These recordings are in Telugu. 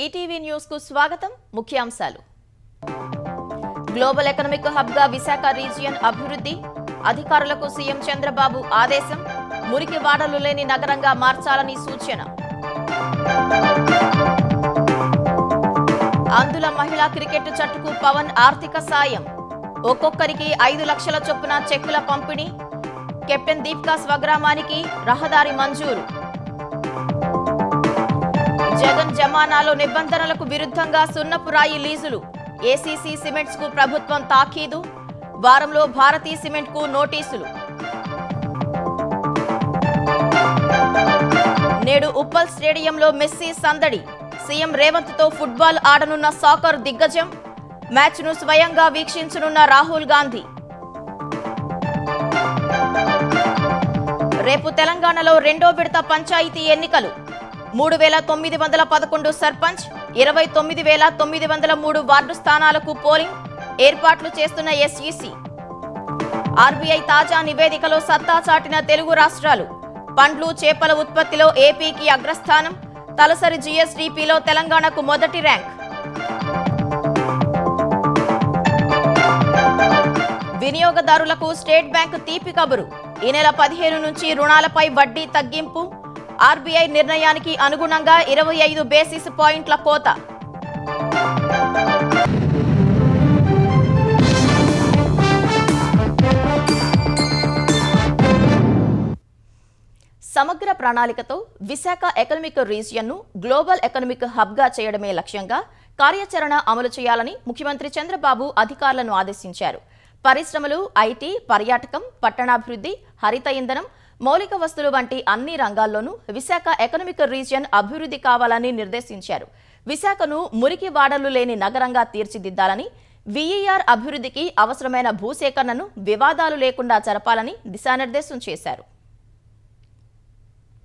ఈటీవీ న్యూస్ కు స్వాగతం. ముఖ్యాంశాలు. గ్లోబల్ ఎకనామిక్ హబ్ గా విశాఖ రీజియన్ అభివృద్ధి, అధికారులకు సీఎం చంద్రబాబు ఆదేశం, మురికి వాడలు లేని నగరంగా మార్చాలని సూచన. అందుల మహిళా క్రికెట్ జట్టుకు పవన్ ఆర్థిక సాయం, ఒక్కొక్కరికి 5 లక్షల చొప్పున చెక్కుల పంపిణీ, కెప్టెన్ దీపికా స్వగ్రామానికి రహదారి మంజూరు. జగన్ జమానాలో నిబంధనలకు విరుద్ధంగా సున్నపురాయి లీజులు, ఏసీసీ సిమెంట్స్ కు ప్రభుత్వం తాకీదు, వారంలో భారతీ సిమెంట్ కు నోటీసులు. నేడు ఉప్పల్ స్టేడియంలో మెస్సీ సందడి, సీఎం రేవంత్ తో ఫుట్బాల్ ఆడనున్న సాకర్ దిగ్గజం, మ్యాచ్ ను స్వయంగా వీక్షించనున్న రాహుల్ గాంధీ. రేపు తెలంగాణలో రెండో విడత పంచాయతీ ఎన్నికలు. 3911 సర్పంచ్, 29,903 వార్డు స్థానాలకు పోలింగ్ ఏర్పాట్లు చేస్తున్న ఎస్ఈసీ. ఆర్బీఐ తాజా నివేదికలో సత్తా చాటిన తెలుగు రాష్ట్రాలు. పండ్లు, చేపల ఉత్పత్తిలో ఏపీకి అగ్రస్థానం, తలసరి జీఎస్డీపీలో తెలంగాణకు మొదటి ర్యాంక్. వినియోగదారులకు స్టేట్ బ్యాంక్ తీపి కబురు. ఈ నెల 15 నుంచి రుణాలపై వడ్డీ తగ్గింపు, ఆర్బీఐ నిర్ణయానికి అనుగుణంగా 25 బేసిస్ పాయింట్ల కోత. సమగ్ర ప్రణాళికతో విశాఖ ఎకనామిక్ రీజియన్ను గ్లోబల్ ఎకనామిక్ హబ్గా చేయడమే లక్ష్యంగా కార్యాచరణ అమలు చేయాలని ముఖ్యమంత్రి చంద్రబాబు అధికారులను ఆదేశించారు. పరిశ్రమలు, ఐటీ, పర్యాటకం, పట్టణాభివృద్ధి, హరిత ఇంధనం, మౌలిక వస్తువులు వంటి అన్ని రంగాల్లోనూ విశాఖ ఎకనామిక్ రీజియన్ అభివృద్ధి కావాలని నిర్దేశించారు. విశాఖను మురికి వాడలు లేని నగరంగా తీర్చిదిద్దాలని, వీఈఆర్ అభివృద్ధికి అవసరమైన భూసేకరణను వివాదాలు లేకుండా జరపాలని దిశానిర్దేశం చేశారు.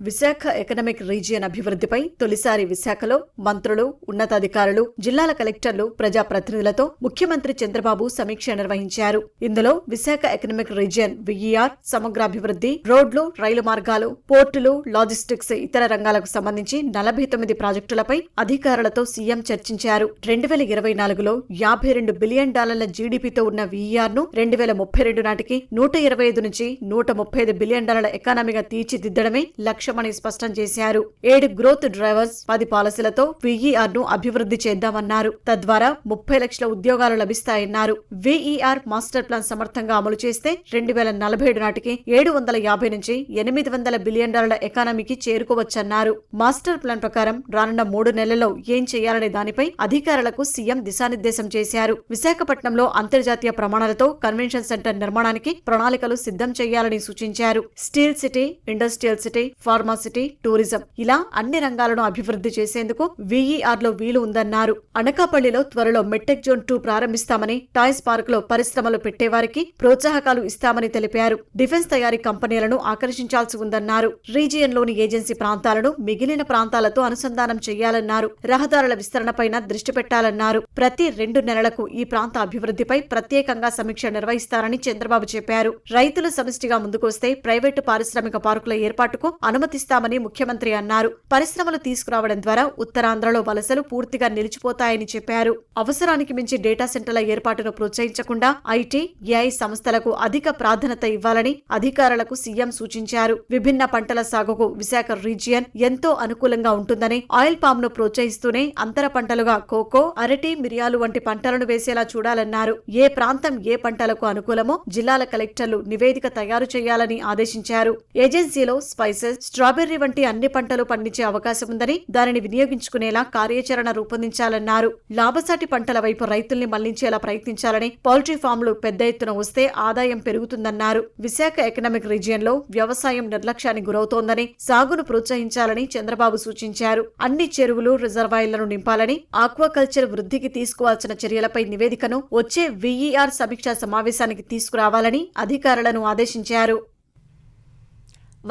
విశాఖ ఎకనామిక్ రీజియన్ అభివృద్ధిపై తొలిసారి విశాఖలో మంత్రులు, ఉన్నతాధికారులు, జిల్లాల కలెక్టర్లు, ప్రజాప్రతినిధులతో ముఖ్యమంత్రి చంద్రబాబు సమీక్ష నిర్వహించారు. ఇందులో విశాఖ ఎకనామిక్ రీజియన్ వీఈఆర్, సమగ్రాభివృద్ధి, రోడ్లు, రైలు మార్గాలు, పోర్టులు, లాజిస్టిక్స్, ఇతర రంగాలకు సంబంధించి 49 ప్రాజెక్టులపై అధికారులతో సీఎం చర్చించారు. 2024లో $52 బిలియన్ జీడీపీతో ఉన్న వీఈఆర్ ను 2032 నాటికి 125 నుంచి 135 బిలియన్ ఎకానమీగా తీర్చిదిద్దడమే లక్ష్యమని స్పష్టం చేశారు. 7 గ్రోత్ డ్రైవర్స్, 10 పాలసీలతో వీఈఆర్ ను అభివృద్ధి చేద్దామన్నారు. తద్వారా 30 లక్షల ఉద్యోగాలు లభిస్తాయన్నారు. వీఈఆర్ మాస్టర్ ప్లాన్ సమర్థంగా అమలు చేస్తే 2047 నాటికి 750 నుంచి 800 బిలియన్ ఎకానమీకి చేరుకోవచ్చన్నారు. మాస్టర్ ప్లాన్ ప్రకారం రానున్న 3 నెలల్లో ఏం చేయాలనే దానిపై అధికారులకు సీఎం దిశానిర్దేశం చేశారు. విశాఖపట్నంలో అంతర్జాతీయ ప్రమాణాలతో కన్వెన్షన్ సెంటర్ నిర్మాణానికి ప్రణాళికలు సిద్ధం చేయాలని సూచించారు. Steel city, industrial city, pharma city, tourism ఇలా అన్ని రంగాలను అభివృద్ధి చేసేందుకు వీఈఆర్ లో వీలు ఉందన్నారు. అనకాపల్లిలో త్వరలో మెట్టెక్ జోన్ 2 ప్రారంభిస్తామని, టాయ్స్ పార్క్ లో పరిశ్రమలు పెట్టేవారికి ప్రోత్సాహకాలు ఇస్తామని తెలిపారు. డిఫెన్స్ తయారీ కంపెనీలను ఆకర్షించాల్సి ఉందన్నారు. రీజియన్ లోని ఏజెన్సీ ప్రాంతాలను మిగిలిన ప్రాంతాలతో అనుసంధానం చేయాలన్నారు. రహదారుల విస్తరణపైన దృష్టి పెట్టాలన్నారు. ప్రతి 2 నెలలకు ఈ ప్రాంత అభివృద్ధిపై ప్రత్యేకంగా సమీక్ష నిర్వహిస్తారని చంద్రబాబు చెప్పారు. రైతులు సమిష్టిగా ముందుకొస్తే ప్రైవేటు పారిశ్రామిక పార్కుల ఏర్పాటుకు అనుమతిస్తామని ముఖ్యమంత్రి అన్నారు. పరిశ్రమలు తీసుకురావడం ద్వారా ఉత్తరాంధ్రలో వలసలు పూర్తిగా నిలిచిపోతాయని చెప్పారు. అవసరానికి మించి డేటా సెంటర్ల ఏర్పాటును ప్రోత్సహించకుండా ఐటీ, ఏఐ సంస్థలకు అధిక ప్రాధాన్యత ఇవ్వాలని అధికారులకు సీఎం సూచించారు. విభిన్న పంటల సాగుకు విశాఖ రీజియన్ ఎంతో అనుకూలంగా ఉంటుందని, ఆయిల్ పామ్ ను ప్రోత్సహిస్తూనే అంతర పంటలుగా కోకో, అరటి, మిరియాలు వంటి పంటలను వేసేలా చూడాలన్నారు. ఏ ప్రాంతం ఏ పంటలకు అనుకూలమో జిల్లాల కలెక్టర్లు నివేదిక తయారు చేయాలని ఆదేశించారు. ఏజెన్సీలో స్పైసెస్, స్ట్రాబెర్రీ వంటి అన్ని పంటలు పండించే అవకాశం ఉందని, దానిని వినియోగించుకునేలా కార్యాచరణ రూపొందించాలన్నారు. లాభసాటి పంటల వైపు రైతుల్ని మళ్లించేలా ప్రయత్నించాలని, పౌల్ట్రీ ఫామ్లు పెద్ద ఎత్తున వస్తే ఆదాయం పెరుగుతుందన్నారు. విశాఖ ఎకనామిక్ రీజియన్ లో వ్యవసాయం నిర్లక్ష్యానికి గురవుతోందని, సాగును ప్రోత్సహించాలని చంద్రబాబు సూచించారు. అన్ని చెరువులు, రిజర్వాయర్లను నింపాలని, ఆక్వాకల్చర్ వృద్ధికి తీసుకోవాల్సిన చర్యలపై నివేదికను వచ్చే వీఈఆర్ సమీక్షా సమావేశానికి తీసుకురావాలని అధికారులను ఆదేశించారు.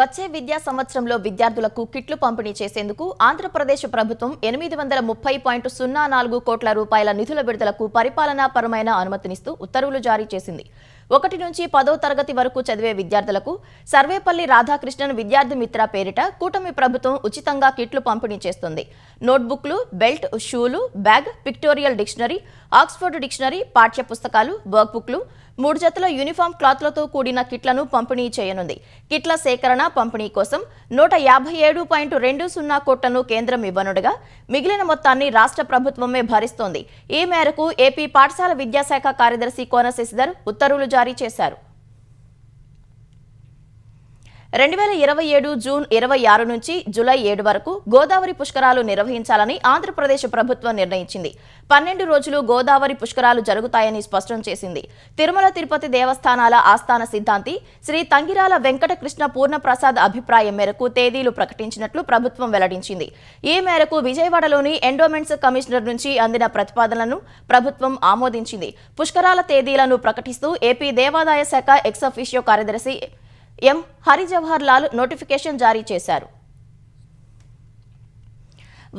వచ్చే విద్యా సంవత్సరంలో విద్యార్థులకు కిట్లు పంపిణీ చేసేందుకు ఆంధ్రప్రదేశ్ ప్రభుత్వం 830.04 కోట్ల రూపాయల నిధుల విడుదలకు పరిపాలనాపరమైన అనుమతినిస్తూ ఉత్తర్వులు జారీ చేసింది. 1 నుంచి 10వ తరగతి వరకు చదివే విద్యార్థులకు సర్వేపల్లి రాధాకృష్ణన్ విద్యార్థి మిత్ర పేరిట కూటమి ప్రభుత్వం ఉచితంగా కిట్లు పంపిణీ చేస్తుంది. నోట్బుక్లు, బెల్ట్, షూలు, bag, pictorial dictionary, Oxford dictionary, పాఠ్య పుస్తకాలు, వర్క్ బుక్లు, 3 జతల యూనిఫామ్ క్లాత్లతో కూడిన కిట్లను పంపిణీ చేయనుంది. కిట్ల సేకరణ, పంపిణీ కోసం 157.20 కోట్లను కేంద్రం ఇవ్వనుండగా మిగిలిన మొత్తాన్ని రాష్ట్ర ప్రభుత్వమే భరిస్తోంది. ఈ మేరకు ఏపీ పాఠశాల విద్యాశాఖ కార్యదర్శి కోన శశిధర్ ఉత్తర్వులు జారీ చేశారు. 2027 జూన్ 26 నుంచి జూలై 7 వరకు గోదావరి పుష్కరాలు నిర్వహించాలని ఆంధ్రప్రదేశ్ ప్రభుత్వం నిర్ణయించింది. 12 రోజులు గోదావరి పుష్కరాలు జరుగుతాయని స్పష్టం చేసింది. తిరుమల తిరుపతి దేవస్థానాల ఆస్థాన సిద్ధాంతి శ్రీ తంగిరాల వెంకటకృష్ణ పూర్ణప్రసాద్ అభిప్రాయం మేరకు తేదీలు ప్రకటించినట్లు ప్రభుత్వం వెల్లడించింది. ఈ మేరకు విజయవాడలోని ఎండోమెంట్స్ కమిషనర్ నుంచి అందిన ప్రతిపాదనలను ప్రభుత్వం ఆమోదించింది. పుష్కరాల తేదీలను ప్రకటిస్తూ ఏపీ దేవాదాయ శాఖ ఎక్స్ అఫీషియో కార్యదర్శి ఎం హరిజవహర్ లాల్ నోటిఫికేషన్ జారీ చేశారు.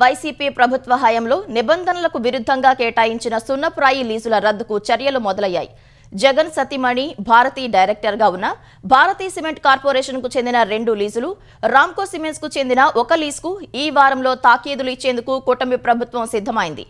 వైసీపీ ప్రభుత్వ హయాంలో నిబంధనలకు విరుద్ధంగా కేటాయించిన సున్నపురాయి లీజుల రద్దుకు చర్యలు మొదలయ్యాయి. జగన్ సతీమణి భారతీ డైరెక్టర్గా ఉన్న భారతీ సిమెంట్ కార్పొరేషన్కు చెందిన 2 లీజులు, రామ్కో సిమెంట్స్కు చెందిన 1 లీజుకు ఈ వారంలో తాకీదులు ఇచ్చేందుకు కూటమి ప్రభుత్వం సిద్ధమైంది.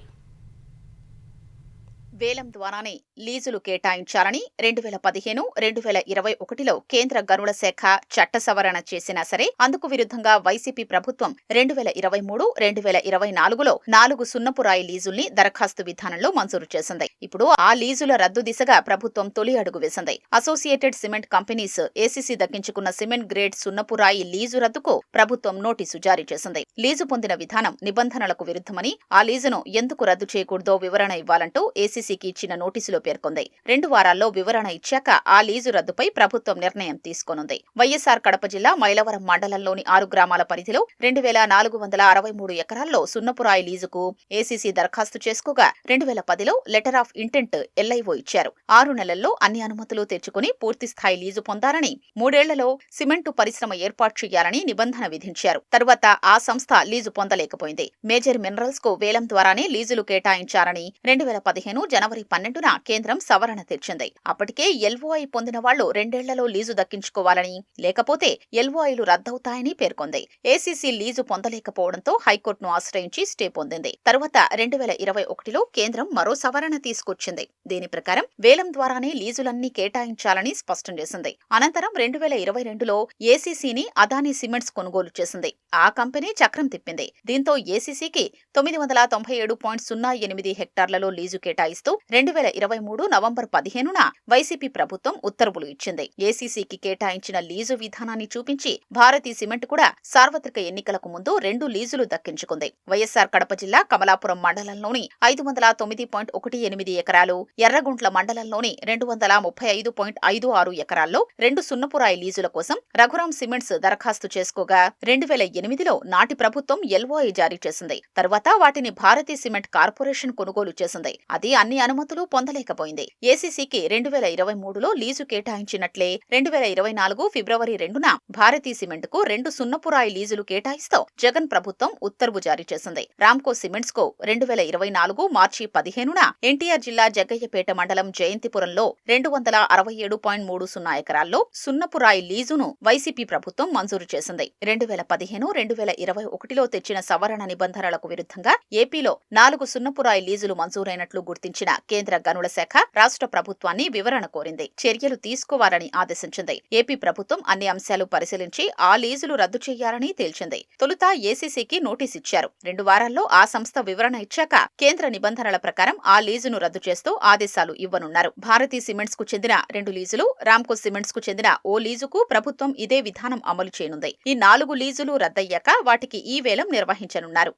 వేలం ద్వారానే లీజులు కేటాయించాలని 2015-2021లో కేంద్ర గనుల శాఖ చట్ట సవరణ చేసినా సరే అందుకు విరుద్ధంగా వైసీపీ ప్రభుత్వం 2023-2024లో 4 సున్నపురాయి లీజుల్ని దరఖాస్తు విధానంలో మంజూరు చేసింది. ఇప్పుడు ఆ లీజుల రద్దు దిశగా ప్రభుత్వం తొలి అడుగు వేసింది. అసోసియేటెడ్ సిమెంట్ కంపెనీస్ ఏసీసీ దక్కించుకున్న సిమెంట్ గ్రేడ్ సున్నపురాయి లీజు రద్దుకు ప్రభుత్వం నోటీసు జారీ చేసింది. లీజు పొందిన విధానం నిబంధనలకు విరుద్ధమని, ఆ లీజును ఎందుకు రద్దు చేయకూడదో వివరణ ఇవ్వాలంటూ ఏసీసీకి ఇచ్చిన నోటీసులో పేర్కొంది. 2 వారాల్లో వివరణ ఇచ్చాక ఆ లీజు రద్దుపై ప్రభుత్వం నిర్ణయం తీసుకోనుంది. వైఎస్ఆర్ కడప జిల్లా మైలవరం మండలంలోని 6 గ్రామాల పరిధిలో 2463 ఎకరాల్లో సున్నపురాయి లీజుకు ఏసీసీ దరఖాస్తు చేసుకోగా 2010లో లెటర్ ఆఫ్ ఇంటెంట్ ఎల్ఐఓ ఇచ్చారు. 6 నెలల్లో అన్ని అనుమతులు తెచ్చుకుని పూర్తిస్థాయి లీజు పొందాలని, 3 ఏళ్లలో సిమెంటు పరిశ్రమ ఏర్పాటు చేయాలని నిబంధన విధించారు. తరువాత ఆ సంస్థ లీజు పొందలేకపోయింది. మేజర్ మినరల్స్ కు వేలం ద్వారానే లీజులు కేటాయించారని 2015 జనవరి 12న కేంద్రం సవరణ తెచ్చింది. అప్పటికే ఎల్ఓఐ పొందిన వాళ్లు 2 ఏళ్లలో లీజు దక్కించుకోవాలని, లేకపోతే ఎల్ఓఐలు రద్దవుతాయని పేర్కొంది. ఏసీసీ లీజు పొందలేకపోవడంతో హైకోర్టును ఆశ్రయించి స్టే పొందింది. తరువాత 2021లో కేంద్రం మరో సవరణ తీసుకొచ్చింది. దీని ప్రకారం వేలం ద్వారానే లీజులన్నీ కేటాయించాలని స్పష్టం చేసింది. అనంతరం 2022లో ఏసీసీని అదానీ సిమెంట్స్ కొనుగోలు చేసింది. ఆ కంపెనీ చక్రం తిప్పింది. దీంతో ఏసీసీకి 997.08 హెక్టార్లలో లీజు కేటాయిస్తూ 2023 నవంబర్ 15న వైసీపీ ప్రభుత్వం ఉత్తర్వులు ఇచ్చింది. ఏసీసీకి కేటాయించిన లీజు విధానాన్ని చూపించి భారతీ సిమెంట్ కూడా సార్వత్రిక ఎన్నికలకు ముందు 2 లీజులు దక్కించుకుంది. వైఎస్ఆర్ కడప జిల్లా కమలాపురం మండలంలోని 509.18 ఎకరాలు, ఎర్రగుంట్ల మండలంలోని 235.56 ఎకరాల్లో 2 సున్నపురాయి లీజుల కోసం రఘురాం సిమెంట్స్ దరఖాస్తు చేసుకోగా 2008లో నాటి ప్రభుత్వం ఎల్ఓఐ జారీ చేసింది. తరువాత వాటిని భారతీ సిమెంట్ కార్పొరేషన్ కొనుగోలు చేసింది. అది అన్ని అనుమతులు పొందలేకపోయింది. ఏసీసీకి 2023లో లీజు కేటాయించినట్లే 2024 ఫిబ్రవరి 2న భారతీ సిమెంట్ కు 2 సున్నపురాయి లీజులు కేటాయిస్తూ జగన్ ప్రభుత్వం ఉత్తర్వు జారీ చేసింది. రామ్కో సిమెంట్స్ కు 2024 మార్చి 15న ఎన్టీఆర్ జిల్లా జగ్గయ్యపేట మండలం జయంతిపురంలో 267.30 ఎకరాల్లో సున్నపురాయి లీజును వైసీపీ ప్రభుత్వం మంజూరు చేసింది. 2015-2021లో తెచ్చిన సవరణ నిబంధనలకు విరుద్ధంగా ఏపీలో 4 సున్నపురాయి లీజులు మంజూరైనట్లు గుర్తించిన కేంద్ర గనుల శాఖ రాష్ట్ర ప్రభుత్వాన్ని వివరణ కోరింది. చర్యలు తీసుకోవాలని ఆదేశించింది. ఏపీ ప్రభుత్వం అన్ని అంశాలు పరిశీలించి ఆ లీజులు రద్దు చేయాలని తేల్చింది. తొలుత ఏసీసీకి నోటీస్ ఇచ్చారు. 2 వారాల్లో ఆ సంస్థ వివరణ ఇచ్చాక కేంద్ర నిబంధనల ప్రకారం ఆ లీజును రద్దు చేస్తూ ఆదేశాలు ఇవ్వనున్నారు. భారతీ సిమెంట్స్ కు చెందిన 2 లీజులు, రామ్కో సిమెంట్స్ కు చెందిన ఓ లీజుకు ప్రభుత్వం ఇదే విధానం అమలు చేయనుంది. ఈ 4 లీజులు రద్దయ్యాక వాటికి ఈ వేలం నిర్వహించనున్నారు.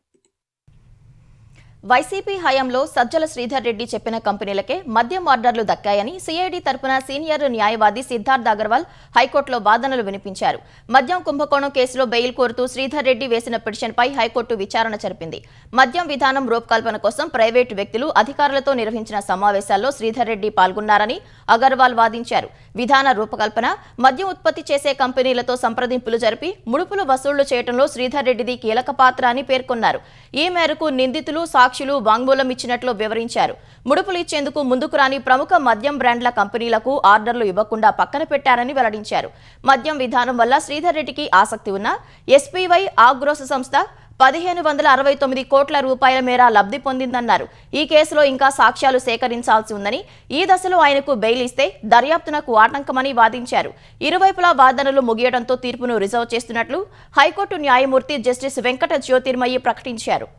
వైసీపీ హయాంలో సజ్జల శ్రీధర్ రెడ్డి చెప్పిన కంపెనీలకే మద్యం ఆర్డర్లు దక్కాయని సిఐడి తరపున సీనియర్ న్యాయవాది సిద్ధార్థ్ అగర్వాల్ హైకోర్టులో వాదనలు వినిపించారు. మద్యం కుంభకోణం కేసులో బెయిల్ కోరుతూ శ్రీధర్ రెడ్డి వేసిన పిటిషన్పై హైకోర్టు విచారణ జరిపింది. మద్యం విధానం రూపకల్పన కోసం ప్రైవేటు వ్యక్తులు అధికారులతో నిర్వహించిన సమావేశాల్లో శ్రీధర్ రెడ్డి పాల్గొన్నారని అగర్వాల్ వాదించారు. విధాన రూపకల్పన, మద్యం ఉత్పత్తి చేసే కంపెనీలతో సంప్రదింపులు జరిపి ముడుపులు వసూళ్లు చేయడంలో శ్రీధర్ రెడ్డిది కీలక పాత్ర అని పేర్కొన్నారు. ఈ మేరకు నిందితులు, సాక్షి సాక్షులు వాంగ్మూలం ఇచ్చినట్లు వివరించారు. ముడుపులు ఇచ్చేందుకు ముందుకు రాని ప్రముఖ మద్యం బ్రాండ్ల కంపెనీలకు ఆర్డర్లు ఇవ్వకుండా పక్కన పెట్టారని వెల్లడించారు. మద్యం విధానం వల్ల శ్రీధర్ రెడ్డికి ఆసక్తి ఉన్న ఎస్పీవై ఆగ్రోస్ సంస్థ 1569 కోట్ల రూపాయల మేర లబ్ధి పొందిందన్నారు. ఈ కేసులో ఇంకా సాక్ష్యాలు సేకరించాల్సి ఉందని, ఈ దశలో ఆయనకు బెయిల్ ఇస్తే దర్యాప్తునకు ఆటంకమని వాదించారు. ఇరువైపులా వాదనలు ముగియడంతో తీర్పును రిజర్వ్ చేస్తున్నట్లు హైకోర్టు న్యాయమూర్తి జస్టిస్ వెంకట జ్యోతిర్మయి ప్రకటించారు.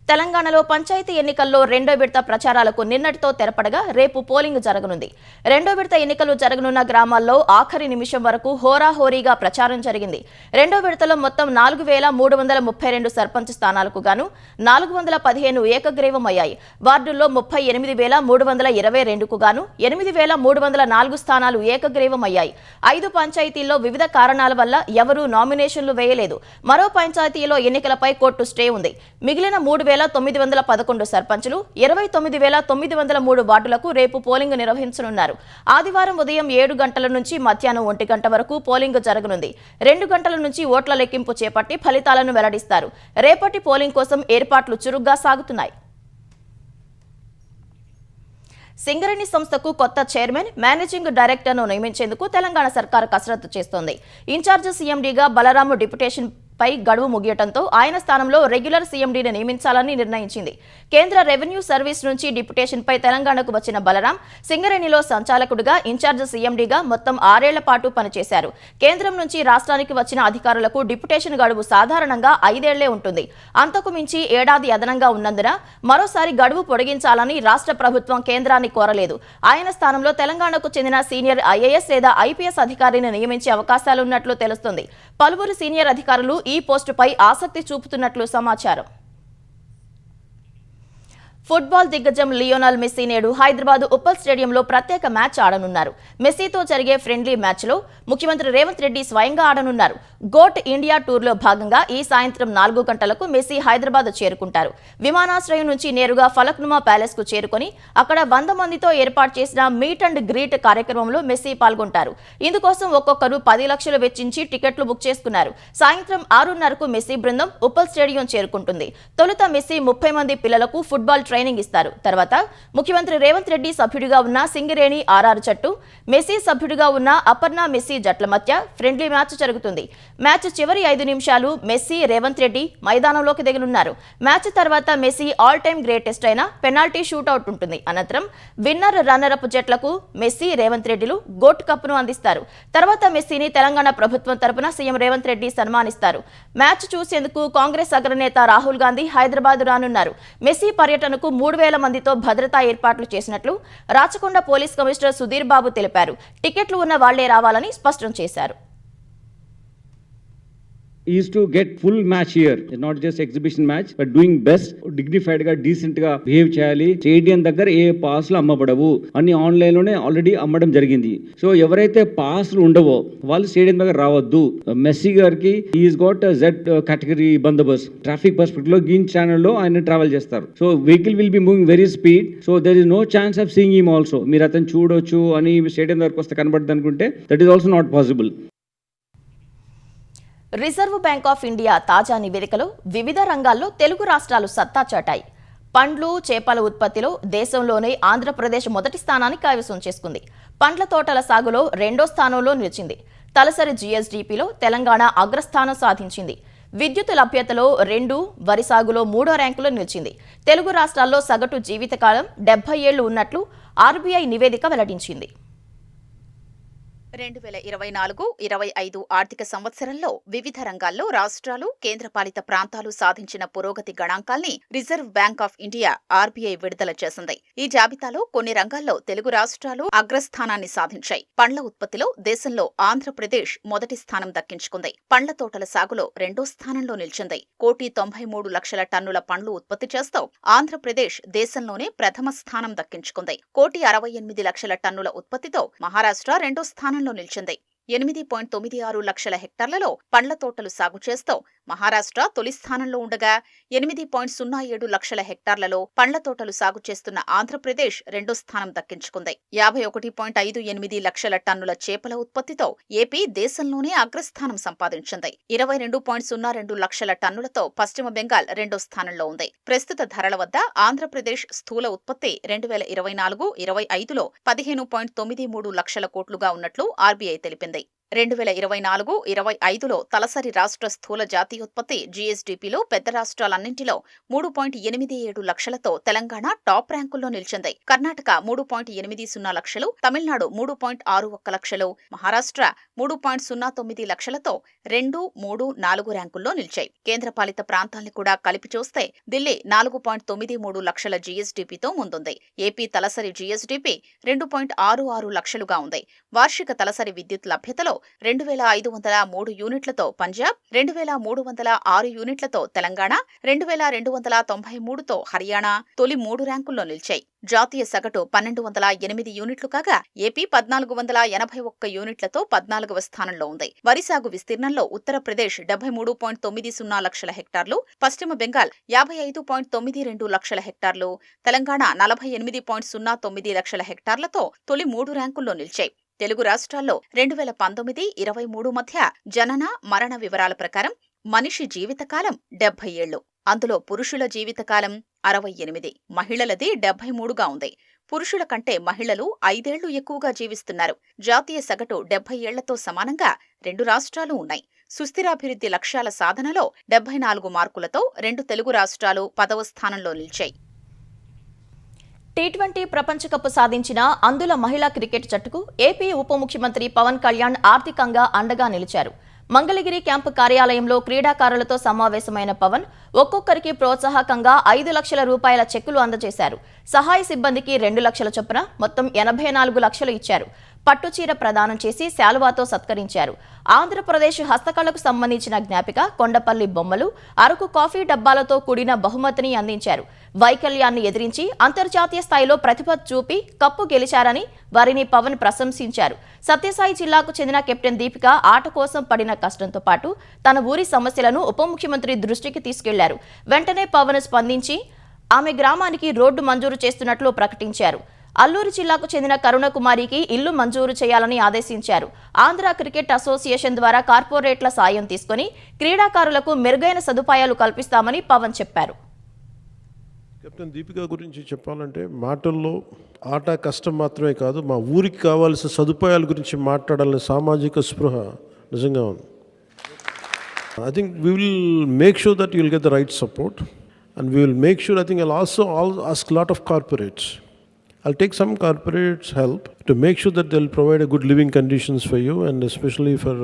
తెలంగాణలో పంచాయతీ ఎన్నికల్లో రెండో విడత ప్రచారాలకు నిన్నటితో తెరపడగా రేపు పోలింగ్ జరగనుంది. రెండో విడత ఎన్నికలు జరగనున్న గ్రామాల్లో ఆఖరి నిమిషం వరకు హోరాహోరీగా ప్రచారం జరిగింది. రెండో విడతలో మొత్తం 4332 సర్పంచ్ స్థానాలకు గాను 415 ఏకగ్రీవమయ్యాయి. వార్డుల్లో 38322కు గాను 8304 స్థానాలు ఏకగ్రీవమయ్యాయి. 5 పంచాయతీల్లో వివిధ కారణాల వల్ల ఎవరూ నామినేషన్లు వేయలేదు. మరో పంచాయతీలో ఎన్నికలపై కోర్టు స్టే ఉంది. మిగిలిన 3911 సర్పంచులు 29903 వార్డులకు రేపు పోలింగ్ నిర్వహించనున్నారు. ఆదివారం ఉదయం 7 గంటల నుంచి మధ్యాహ్నం 1 గంట వరకు పోలింగ్ జరగనుంది. 2 గంటల నుంచి ఓట్ల లెక్కింపు చేపట్టి ఫలితాలను వెల్లడిస్తారు. రేపటి పోలింగ్ కోసం ఏర్పాట్లు చురుగ్గా సాగుతున్నాయి. సింగరేణి సంస్థకు కొత్త చైర్మన్, మేనేజింగ్ డైరెక్టర్ను నియమించేందుకు తెలంగాణ సర్కార్ కసరత్తు చేస్తోంది. ఇన్ఛార్జ్ సీఎండీగా బలరాము డిప్యుటేషన్ పై గడువు ముగియటంతో ఆయన స్థానంలో రెగ్యులర్ సీఎండీని నియమించాలని నిర్ణయించింది. కేంద్ర రెవెన్యూ సర్వీస్ నుంచి డిప్యుటేషన్ పై తెలంగాణకు వచ్చిన బలరాం సింగరేణిలో సంచాలకుడిగా, ఇన్ఛార్జ్ సీఎండీగా మొత్తం 6 ఏళ్ల పాటు పనిచేశారు. కేంద్రం నుంచి రాష్ట్రానికి వచ్చిన అధికారులకు డిప్యుటేషన్ గడువు సాధారణంగా 5 ఏళ్లే ఉంటుంది. అంతకు మించి ఏడాది అదనంగా ఉన్నందున మరోసారి గడువు పొడిగించాలని రాష్ట్ర ప్రభుత్వం కేంద్రాన్ని కోరలేదు. ఆయన స్థానంలో తెలంగాణకు చెందిన సీనియర్ ఐఏఎస్ లేదా ఐపీఎస్ అధికారిని నియమించే అవకాశాలున్నట్లు తెలుస్తోంది. పలువురు సీనియర్ అధికారులు ఈ పోస్టుపై ఆసక్తి చూపుతున్నట్లు సమాచారం. ఫుట్బాల్ దిగ్గజం లియోనల్ మెస్సీ నేడు హైదరాబాద్ ఉప్పల్ స్టేడియంలో ప్రత్యేక మ్యాచ్ ఆడనున్నారు. మెస్సీతో జరిగే ఫ్రెండ్లీ మ్యాచ్లో ముఖ్యమంత్రి రేవంత్ రెడ్డి స్వయంగా ఆడనున్నారు. గోట్ ఇండియా టూర్లో భాగంగా ఈ సాయంత్రం 4 గంటలకు మెస్సీ హైదరాబాద్ చేరుకుంటారు. విమానాశ్రయం నుంచి నేరుగా ఫలక్నుమా ప్యాలెస్ కు చేరుకుని అక్కడ 100 మందితో ఏర్పాటు చేసిన మీట్ అండ్ గ్రీట్ కార్యక్రమంలో మెస్సీ పాల్గొంటారు. ఇందుకోసం ఒక్కొక్కరు 10 లక్షలు వెచ్చించి టికెట్లు బుక్ చేసుకున్నారు. సాయంత్రం 6:30కు మెస్సీ బృందం ఉప్పల్ స్టేడియం చేరుకుంటుంది. తొలుత మెస్సీ 30 మంది పిల్లలకు ఫుట్బాల్ ట్రైనింగ్ ఇస్తారు. తర్వాత ముఖ్యమంత్రి రేవంత్ రెడ్డి సభ్యుడిగా ఉన్న సింగరేణి ఆర్ఆర్ జట్టు, మెస్సీ సభ్యుడిగా ఉన్న అపర్ణ మెస్సీ జట్ల మధ్య ఫ్రెండ్లీ మ్యాచ్ జరుగుతుంది. మ్యాచ్ చివరి 5 నిమిషాలు మెస్సీ, రేవంత్ రెడ్డి మైదానంలోకి దిగనున్నారు. మ్యాచ్ తర్వాత మెస్సీ ఆల్ టైమ్ గ్రేటెస్ట్ అయిన పెనాల్టీ షూట్అవుట్ ఉంటుంది. అనంతరం విన్నర్, రన్నర్ అప్ జట్లకు మెస్సీ, రేవంత్ రెడ్డిలు గోట్ కప్ను అందిస్తారు. తర్వాత మెస్సీని తెలంగాణ ప్రభుత్వం తరపున సీఎం రేవంత్ రెడ్డి సన్మానిస్తారు. మ్యాచ్ చూసేందుకు కాంగ్రెస్ అగ్రనేత రాహుల్ గాంధీ హైదరాబాద్ రానున్నారు. మెస్సీ పర్యటనకు 3000 మందితో భద్రతా ఏర్పాట్లు చేసినట్లు రాచకొండ పోలీస్ కమిషనర్ సుధీర్ బాబు తెలిపారు. టికెట్లు ఉన్న వాళ్లే రావాలని స్పష్టం చేశారు. is to get full match here, not just exhibition match, but doing best, dignified గా డీసెంట్ గా బిహేవ్ చేయాలి. స్టేడియం దగ్గర ఏ పాస్లు అమ్మబడవు అని ఆన్లైన్ లోనే ఆల్రెడీ అమ్మడం జరిగింది. సో ఎవరైతే పాస్లు ఉండవో వాళ్ళు స్టేడియం దగ్గర రావద్దు. మెస్సీ గారికి ఈస్ గాట్ జెడ్ కేటగిరీ బందోబస్తు ట్రాఫిక్ పర్స్పెక్టివ్ లో గ్రీన్ ఛానల్ లో ఆయన ట్రావెల్ చేస్తారు. So vehicle will be moving very speed. So there is no chance of seeing him also. మీరు అతను చూడొచ్చు అని స్టేడియం దగ్గరకు వస్తే కనబడదు అనుకుంటే that is also not possible. Reserve Bank of India తాజా నివేదికలో వివిధ రంగాల్లో తెలుగు రాష్ట్రాలు సత్తా చాటాయి. పండ్లు, చేపల ఉత్పత్తిలో దేశంలోనే ఆంధ్రప్రదేశ్ మొదటి స్థానాన్ని కైవసం చేసుకుంది. పండ్ల తోటల సాగులో 2వ స్థానంలో నిలిచింది. తలసరి జీఎస్డీపీలో తెలంగాణ అగ్రస్థానం సాధించింది. విద్యుత్ లభ్యతలో 2, వరి సాగులో 3వ ర్యాంకులో నిలిచింది. తెలుగు రాష్ట్రాల్లో సగటు జీవితకాలం 70 ఏళ్లు ఉన్నట్లు ఆర్బీఐ నివేదిక వెల్లడించింది. 2024-25 ఆర్థిక సంవత్సరంలో వివిధ రంగాల్లో రాష్ట్రాలు, కేంద్రపాలిత ప్రాంతాలు సాధించిన పురోగతి గణాంకాల్ని Reserve Bank of India RBI విడుదల చేసింది. ఈ జాబితాలో కొన్ని రంగాల్లో తెలుగు రాష్ట్రాలు అగ్రస్థానాన్ని సాధించాయి. పండ్ల ఉత్పత్తిలో దేశంలో ఆంధ్రప్రదేశ్ మొదటి స్థానం దక్కించుకుంది. పండ్ల తోటల సాగులో 2వ స్థానంలో నిలిచింది. 1,93,00,000 టన్నుల పండ్లు ఉత్పత్తి చేస్తూ ఆంధ్రప్రదేశ్ దేశంలోనే ప్రథమ స్థానం దక్కించుకుంది. 1,68,00,000 టన్నుల ఉత్పత్తితో మహారాష్ట్ర 2వ స్థానంలో నిలిచింది. 8.96 లక్షల హెక్టార్లలో పండ్ల తోటలు సాగు చేస్తూ మహారాష్ట్ర తొలి స్థానంలో ఉండగా 8.07 లక్షల హెక్టార్లలో పండ్ల తోటలు సాగు చేస్తున్న ఆంధ్రప్రదేశ్ రెండో స్థానం దక్కించుకుంది. 51.58 లక్షల టన్నుల చేపల ఉత్పత్తితో ఏపీ దేశంలోనే అగ్రస్థానం సంపాదించింది. 22.02 లక్షల టన్నులతో పశ్చిమ బెంగాల్ రెండో స్థానంలో ఉంది. ప్రస్తుత ధరల వద్ద ఆంధ్రప్రదేశ్ స్థూల ఉత్పత్తి 2024-25లో 15.93 లక్షల కోట్లుగా ఉన్నట్లు ఆర్బీఐ తెలిపింది. 2024-25లో తలసరి రాష్ట్ర స్థూల జాతీయోత్పత్తి జీఎస్డీపీలో పెద్ద రాష్ట్రాలన్నింటిలో 3.87 లక్షలతో తెలంగాణ టాప్ ర్యాంకుల్లో నిలిచింది. కర్ణాటక 3.80 లక్షలు, తమిళనాడు 3.61 లక్షలు, మహారాష్ట్ర 3.09 లక్షలతో 2, 3, 4 ర్యాంకుల్లో నిలిచాయి. కేంద్రపాలిత ప్రాంతాల్ని కూడా కలిపి చూస్తే ఢిల్లీ 4.93 లక్షల జీఎస్డీపీతో ముందుంది. ఏపీ తలసరి జీఎస్డీపీ 2.66 లక్షలుగా ఉంది. వార్షిక తలసరి విద్యుత్ లభ్యతలో 2,503 యూనిట్లతో పంజాబ్, 2,306 యూనిట్లతో తెలంగాణ, 2,293తో హర్యానా తొలి 3 ర్యాంకుల్లో నిలిచాయి. జాతీయ సగటు 1,208 యూనిట్లు కాగా ఏపీ 1,481 యూనిట్లతో 14వ స్థానంలో ఉంది. వరి సాగు విస్తీర్ణంలో ఉత్తరప్రదేశ్ 73.90 లక్షల హెక్టార్లు, పశ్చిమ బెంగాల్ 55.92 లక్షల హెక్టార్లు, తెలంగాణ 48.09 లక్షల హెక్టార్లతో తొలి 3 ర్యాంకుల్లో నిలిచాయి. తెలుగు రాష్ట్రాల్లో 2019-23 మధ్య జనన మరణ వివరాల ప్రకారం మనిషి జీవితకాలం 70 ఏళ్లు. అందులో పురుషుల జీవితకాలం 68, మహిళలది 73గా ఉంది. పురుషుల కంటే మహిళలు 5 ఏళ్లు ఎక్కువగా జీవిస్తున్నారు. జాతీయ సగటు 70 ఏళ్లతో సమానంగా 2 రాష్ట్రాలు ఉన్నాయి. సుస్థిరాభివృద్ధి లక్ష్యాల సాధనలో 74 మార్కులతో 2 తెలుగు రాష్ట్రాలు 10వ స్థానంలో నిలిచాయి. టీ20 ప్రపంచ కప్ సాధించిన అందుల మహిళా క్రికెట్ జట్టుకు ఏపీ ఉప ముఖ్యమంత్రి పవన్ కళ్యాణ్ ఆర్థికంగా అండగా నిలిచారు. మంగళగిరి క్యాంపు కార్యాలయంలో క్రీడాకారులతో సమావేశమైన పవన్ ఒక్కొక్కరికి ప్రోత్సాహకంగా 5 లక్షల రూపాయల చెక్కులు అందజేశారు. సహాయ సిబ్బందికి 2 లక్షల చొప్పున మొత్తం 84 లక్షలు ఇచ్చారు. పట్టుచీర ప్రదానం చేసి శాలువాతో సత్కరించారు. ఆంధ్రప్రదేశ్ హస్తకళకు సంబంధించిన జ్ఞాపిక, కొండపల్లి బొమ్మలు, అరకు కాఫీ డబ్బాలతో కూడిన బహుమతిని అందించారు. వైకల్యాన్ని ఎదిరించి అంతర్జాతీయ స్థాయిలో ప్రతిభ చూపి కప్పు గెలిచారని వారిని పవన్ ప్రశంసించారు. సత్యసాయి జిల్లాకు చెందిన కెప్టెన్ దీపిక ఆట కోసం పడిన కష్టంతో పాటు తన ఊరి సమస్యలను ఉప ముఖ్యమంత్రి దృష్టికి తీసుకెళ్లారు. వెంటనే పవన్ స్పందించి ఆమె గ్రామానికి రోడ్డు మంజూరు చేస్తున్నట్లు ప్రకటించారు. అల్లూరు జిల్లాకు చెందిన కరుణకుమారికి ఇల్లు మంజూరు చేయాలని ఆదేశించారు. ఆంధ్ర క్రికెట్ అసోసియేషన్ ద్వారా కార్పొరేట్ల సాయం తీసుకుని క్రీడాకారులకు మెరుగైన సదుపాయాలు కల్పిస్తామని పవన్ చెప్పారు. కెప్టెన్ దీపిక గురించి చెప్పాలంటే మాటల్లో ఆట కష్టం మాత్రమే కాదు, మా ఊరికి కావాల్సిన సదుపాయాల గురించి మాట్లాడాలనే సామాజిక స్పృహ నిజంగా ఉంది. I think we will make sure that you will get the right support, and we will make sure, I think I'll also ask a lot of corporates. I'll take some corporates' help to make sure that they'll provide a good living conditions for you, and especially for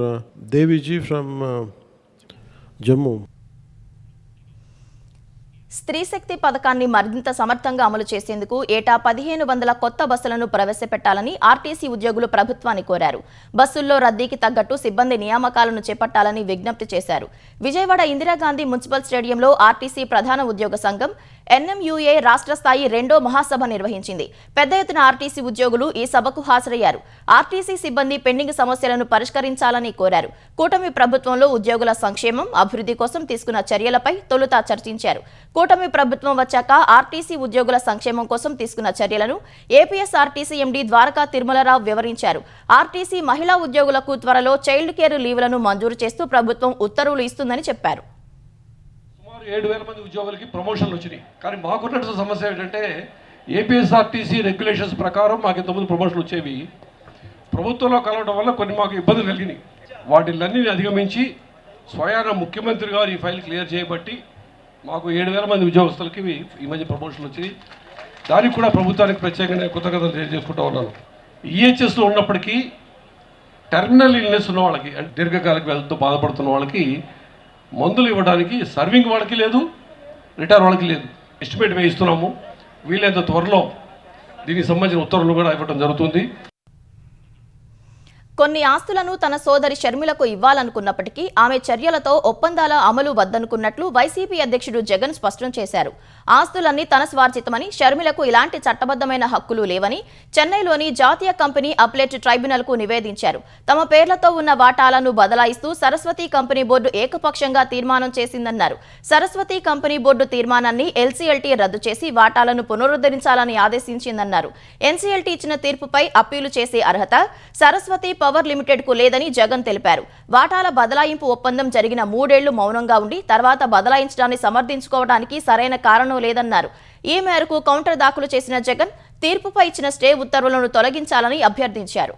Devi ji from Jammu. స్త్రీ శక్తి పథకాన్ని మరింత సమర్థంగా అమలు చేసేందుకు ఏటా 1500 కొత్త బస్సులను ప్రవేశపెట్టాలని ఆర్టీసీ ఉద్యోగులు ప్రభుత్వాన్ని కోరారు. బస్సుల్లో రద్దీకి తగ్గట్టు సిబ్బంది నియామకాలను చేపట్టాలని విజ్ఞప్తి చేశారు. విజయవాడ ఇందిరాగాంధీ మున్సిపల్ స్టేడియంలో ఆర్టీసీ ప్రధాన ఉద్యోగ సంఘం ఎన్ఎంయూఏ రాష్ట్ర స్థాయి 2వ మహాసభ నిర్వహించింది. పెద్ద ఎత్తున ఆర్టీసీ ఉద్యోగులు ఈ సభకు హాజరయ్యారు. ఆర్టీసీ సిబ్బంది పెండింగ్ సమస్యలను పరిష్కరించాలని కోరారు. కూటమి ప్రభుత్వంలో ఉద్యోగుల సంక్షేమం, అభివృద్ధి కోసం తీసుకున్న చర్యలపై తొలుత చర్చించారు. కూటమి ప్రభుత్వం వచ్చాక ఆర్టీసీ ఉద్యోగుల సంక్షేమం కోసం తీసుకున్న చర్యలను ఏపీఎస్ఆర్టీసీ ఎండీ ద్వారకా తిరుమలరావు వివరించారు. ఆర్టీసీ మహిళా ఉద్యోగులకు త్వరలో చైల్డ్ కేర్ లీవ్లను మంజూరు చేస్తూ ప్రభుత్వం ఉత్తర్వులు ఇస్తుందని చెప్పారు. 7,000 మంది ఉద్యోగులకి ప్రమోషన్లు వచ్చినాయి. కానీ మాకున్నటువంటి సమస్య ఏంటంటే ఏపీఎస్ఆర్టీసీ రెగ్యులేషన్స్ ప్రకారం మాకు ఇంతకుముందు ప్రమోషన్లు వచ్చేవి. ప్రభుత్వంలో కలవడం వల్ల కొన్ని మాకు ఇబ్బందులు కలిగినాయి. వాటిలన్నీ అధిగమించి స్వయాన ముఖ్యమంత్రి గారు ఈ ఫైల్ క్లియర్ చేయబట్టి మాకు 7,000 మంది ఉద్యోగస్తులకి ఈ మధ్య ప్రమోషన్లు వచ్చాయి. దానికి కూడా ప్రభుత్వానికి ప్రత్యేకంగా కృతజ్ఞతలు తెలియజేసుకుంటూ ఉన్నాను. ఈహెచ్ఎస్లో ఉన్నప్పటికీ టెర్మినల్ ఇల్నెస్ ఉన్న వాళ్ళకి, అంటే దీర్ఘకాలిక వ్యాధులతో బాధపడుతున్న వాళ్ళకి మందులు ఇవ్వడానికి సర్వింగ్ వాళ్ళకి లేదు, రిటైర్ వాళ్ళకి లేదు. ఎస్టిమేట్ వేయిస్తున్నాము. వీలైనంత త్వరలో దీనికి సంబంధించిన ఉత్తర్వులు కూడా ఇవ్వడం జరుగుతుంది. కొన్ని ఆస్తులను తన సోదరి షర్మిలకు ఇవ్వాలనుకున్నప్పటికీ ఆమె చర్యలతో ఒప్పందాల అమలు వద్దనుకున్నట్లు వైసీపీ అధ్యక్షుడు జగన్ స్పష్టం చేశారు. ఆస్తులన్నీ తన స్వార్జితమని, షర్మిలకు ఇలాంటి చట్టబద్దమైన హక్కులు లేవని చెన్నైలోని జాతీయ కంపెనీ అప్లెట్ ట్రైబ్యునల్కు నివేదించారు. తమ పేర్లతో ఉన్న వాటాలను బదలాయిస్తూ సరస్వతి కంపెనీ బోర్డు ఏకపక్షంగా తీర్మానం చేసిందన్నారు. సరస్వతి కంపెనీ బోర్డు తీర్మానాన్ని ఎల్సీఎల్టీ రద్దు చేసి వాటాలను పునరుద్ధరించాలని ఆదేశించిందన్నారు. ఎన్సీఎల్టీ ఇచ్చిన తీర్పుపై అప్పీలు చేసే అర్హత సరస్వతి పవర్ లిమిటెడ్ కు లేదని జగన్ తెలిపారు. వాటాల బదలాయింపు ఒప్పందం జరిగిన 3 ఏళ్లు మౌనంగా ఉండి తర్వాత బదలాయించడాన్ని సమర్థించుకోవడానికి సరైన కారణం లేదన్నారు. ఈ మేరకు కౌంటర్ దాఖలు చేసిన జగన్ తీర్పుపై ఇచ్చిన స్టే ఉత్తర్వులను తొలగించాలని అభ్యర్థించారు.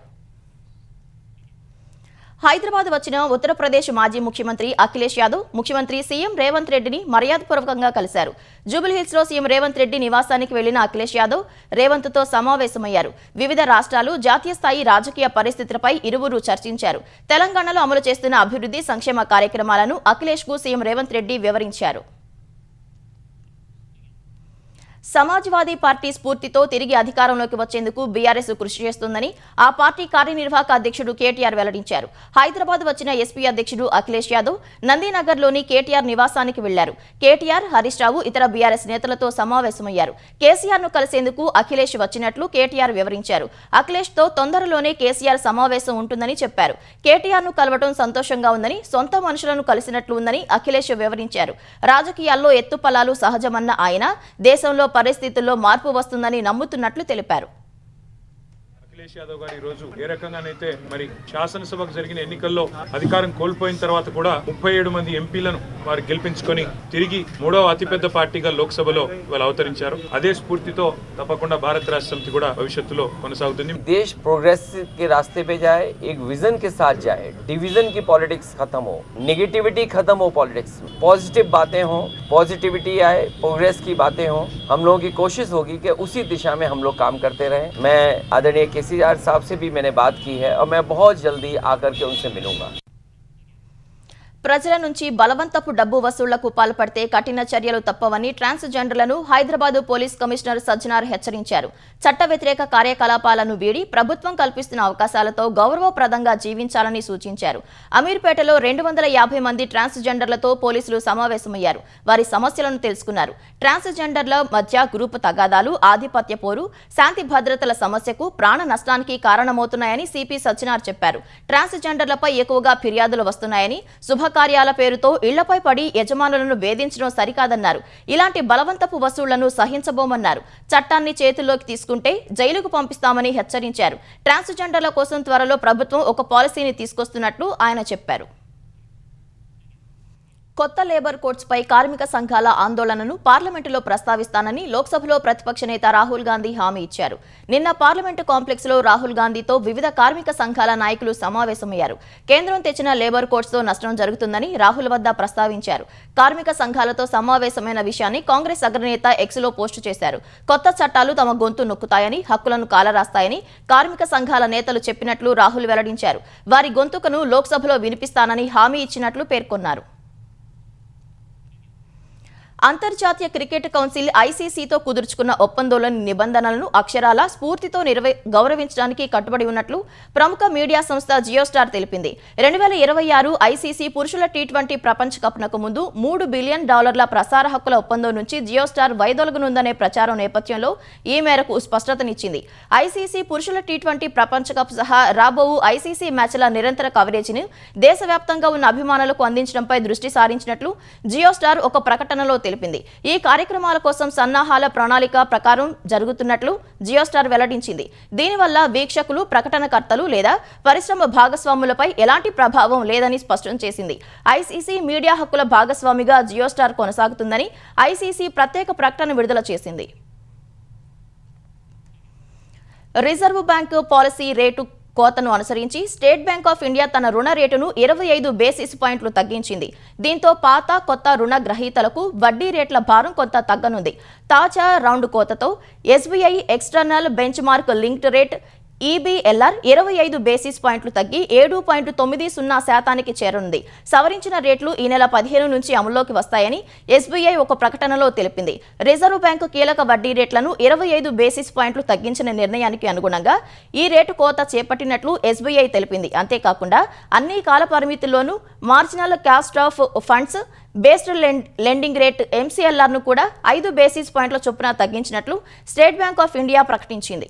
హైదరాబాద్ వచ్చిన ఉత్తరప్రదేశ్ మాజీ ముఖ్యమంత్రి అఖిలేష్ యాదవ్ ముఖ్యమంత్రి సీఎం రేవంత్ రెడ్డిని మర్యాదపూర్వకంగా కలిశారు. జూబిలీహిల్స్ లో సీఎం రేవంత్ రెడ్డి నివాసానికి వెళ్లిన అఖిలేష్ యాదవ్ రేవంత్ తో సమావేశమయ్యారు. వివిధ రాష్ట్రాలు, జాతీయ స్థాయి రాజకీయ పరిస్థితులపై ఇరువురు చర్చించారు. తెలంగాణలో అమలు చేస్తున్న అభివృద్ధి సంక్షేమ కార్యక్రమాలను అఖిలేష్ కు సీఎం రేవంత్ రెడ్డి వివరించారు. సమాజ్వాదీ పార్టీ స్ఫూర్తితో తిరిగి అధికారంలోకి వచ్చేందుకు బీఆర్ఎస్ కృషి చేస్తుందని ఆ పార్టీ కార్యనిర్వాహక అధ్యక్షుడు కేటీఆర్ వెల్లడించారు. హైదరాబాద్ వచ్చిన ఎస్పీ అధ్యక్షుడు అఖిలేష్ యాదవ్ నందీనగర్లోని కేటీఆర్ నివాసానికి వెళ్లారు. కేటీఆర్, హరీష్ రావు ఇతర బీఆర్ఎస్ నేతలతో సమావేశమయ్యారు. కేసీఆర్ ను కలిసేందుకు అఖిలేష్ వచ్చినట్లు కేటీఆర్ వివరించారు. అఖిలేష్ తో తొందరలోనే కేసీఆర్ సమావేశం ఉంటుందని చెప్పారు. కేటీఆర్ ను కలవడం సంతోషంగా ఉందని, సొంత మనుషులను కలిసినట్లు ఉందని అఖిలేష్ వివరించారు. రాజకీయాల్లో ఎత్తుపల్లాలు సహజమన్న ఆయన దేశంలో పరిస్థితుల్లో మార్పు వస్తుందని నమ్ముతున్నట్లు తెలిపారు. అఖిలేష్ యాదవ్ గారు ఈ రోజు ఏ రకంగానైతే మరి శాసనసభకు జరిగిన ఎన్నికల్లో అధికారం కోల్పోయిన తర్వాత కూడా 37 మంది ఎంపీలను వారు గెలిపించుకొని తిరిగి 3వ అతిపెద్ద పార్టీగా లోక్సభలో వాళ్ళు అవతరించారు. అదే స్ఫూర్తితో తప్పకుండా భారత రాష్ట్ర సమితి కూడా భవిష్యత్తులో కొనసాగుతుంది. देश प्रोग्रेस के रास्ते पे जाए, एक विजन के साथ जाए, डिवीजन की पॉलिटिक्स खत्म हो, नेगेटिविटी खत्म हो, पॉलिटिक्स पॉजिटिव बातें हो, पॉजिटिविटी आए, प्रोग्रेस की बातें हो. हम लोगों की कोशिश होगी कि उसी दिशा में हम लोग काम करते रहें. मैं आदरणीय केसीआर साहब से भी मैंने बात की है और मैं बहुत जल्दी आकर के उनसे मिलूंगा. ప్రజల నుంచి బలవంతపు డబ్బు వసూళ్లకు పాల్పడితే కఠిన చర్యలు తప్పవని ట్రాన్స్జెండర్లను హైదరాబాద్ పోలీస్ కమిషనర్ సజ్జనార్ హెచ్చరించారు. చట్ట వ్యతిరేక కార్యకలాపాలను వీడి ప్రభుత్వం కల్పిస్తున్న అవకాశాలతో గౌరవప్రదంగా జీవించాలని సూచించారు. అమీర్పేటలో 250 మంది ట్రాన్స్జెండర్లతో పోలీసులు సమావేశమయ్యారు. వారి సమస్యలను తెలుసుకున్నారు. ట్రాన్స్జెండర్ల మధ్య గ్రూపు తగాదాలు, ఆధిపత్య పోరు, శాంతి భద్రతల సమస్యకు ప్రాణ నష్టానికి కారణమవుతున్నాయని సిపి సజ్జనార్ చెప్పారు. ట్రాన్స్జెండర్లపై ఎక్కువగా ఫిర్యాదులు వస్తున్నాయని, శుభకార్యాల పేరుతో ఇళ్లపై పడి యజమానులను వేధించడం సరికాదన్నారు. ఇలాంటి బలవంతపు వసూళ్లను సహించబోమన్నారు. చట్టాన్ని చేతుల్లోకి తీసుకుంటే జైలుకు పంపిస్తామని హెచ్చరించారు. ట్రాన్స్జెండర్ల కోసం త్వరలో ప్రభుత్వం ఒక పాలసీని తీసుకొస్తున్నట్లు ఆయన చెప్పారు. కొత్త లేబర్ కోడ్స్ పై కార్మిక సంఘాల ఆందోళనను పార్లమెంటులో ప్రస్తావిస్తానని లోక్సభలో ప్రతిపక్ష నేత రాహుల్ గాంధీ హామీ ఇచ్చారు. నిన్న పార్లమెంటు కాంప్లెక్స్ లో రాహుల్ గాంధీతో వివిధ కార్మిక సంఘాల నాయకులు సమావేశమయ్యారు. కేంద్రం తెచ్చిన లేబర్ కోడ్స్ తో నష్టం జరుగుతుందని రాహుల్ వద్ద ప్రస్తావించారు. కార్మిక సంఘాలతో సమావేశమైన విషయాన్ని కాంగ్రెస్ అగ్రనేత ఎక్స్లో పోస్టు చేశారు. కొత్త చట్టాలు తమ గొంతు నొక్కుతాయని, హక్కులను కాలరాస్తాయని కార్మిక సంఘాల నేతలు చెప్పినట్లు రాహుల్ వెల్లడించారు. వారి గొంతుకను లోక్సభలో వినిపిస్తానని హామీ ఇచ్చినట్లు పేర్కొన్నారు. అంతర్జాతీయ క్రికెట్ కౌన్సిల్ ఐసీసీతో కుదుర్చుకున్న ఒప్పందంలోని నిబంధనలను అక్షరాల స్ఫూర్తితో గౌరవించడానికి కట్టుబడి ఉన్నట్లు ప్రముఖ మీడియా సంస్థ జియోస్టార్ తెలిపింది. 2026 ఐసీసీ పురుషుల టీ20 ప్రపంచ కప్నకు ముందు $3 బిలియన్ ప్రసార హక్కుల ఒప్పందం నుంచి జియోస్టార్ వైదొలగనుందనే ప్రచారం నేపథ్యంలో ఈ మేరకు స్పష్టతనిచ్చింది. ఐసీసీ పురుషుల టీ20 ప్రపంచ కప్ సహా రాబోవు ఐసీసీ మ్యాచ్ల నిరంతర కవరేజీని దేశవ్యాప్తంగా ఉన్న అభిమానులకు అందించడంపై దృష్టి సారించినట్లు జియోస్టార్ ఒక ప్రకటనలో తెలిపింది. ఈ కార్యక్రమాల కోసం సన్నాహాల ప్రణాళిక ప్రకారం జరుగుతున్నట్లు జియోస్టార్ వెల్లడించింది. దీనివల్ల వీక్షకులు, ప్రకటనకర్తలు లేదా పరిశ్రమ భాగస్వాములపై ఎలాంటి ప్రభావం లేదని స్పష్టం చేసింది. ఐసీసీ మీడియా హక్కుల భాగస్వామిగా జియోస్టార్ కొనసాగుతుందని ఐసీసీ ప్రత్యేక ప్రకటన విడుదల చేసింది. రిజర్వ్ బ్యాంకు పాలసీ రేటు కోతను అనుసరించి స్టేట్ బ్యాంక్ ఆఫ్ ఇండియా తన రుణ రేటును 25 బేసిస్ పాయింట్లు తగ్గించింది. దీంతో పాత, కొత్త రుణ గ్రహీతలకు వడ్డీ రేట్ల భారం కొంత తగ్గనుంది. తాజా రౌండ్ కోతతో SBI external benchmark linked rate EBLR 25 basis పాయింట్లు తగ్గి 7.90% చేరనుంది. సవరించిన రేట్లు ఈ నెల 15 నుంచి అమల్లోకి వస్తాయని ఎస్బీఐ ఒక ప్రకటనలో తెలిపింది. రిజర్వ్ బ్యాంకు కీలక వడ్డీ రేట్లను 25 బేసిస్ పాయింట్లు తగ్గించిన నిర్ణయానికి అనుగుణంగా ఈ రేటు కోత చేపట్టినట్లు ఎస్బీఐ తెలిపింది. అంతేకాకుండా అన్ని కాల పరిమితుల్లోనూ marginal cost of funds based lending rate MCLR ను కూడా 5 బేసిస్ పాయింట్ల చొప్పున తగ్గించినట్లు స్టేట్ బ్యాంక్ ఆఫ్ ఇండియా ప్రకటించింది.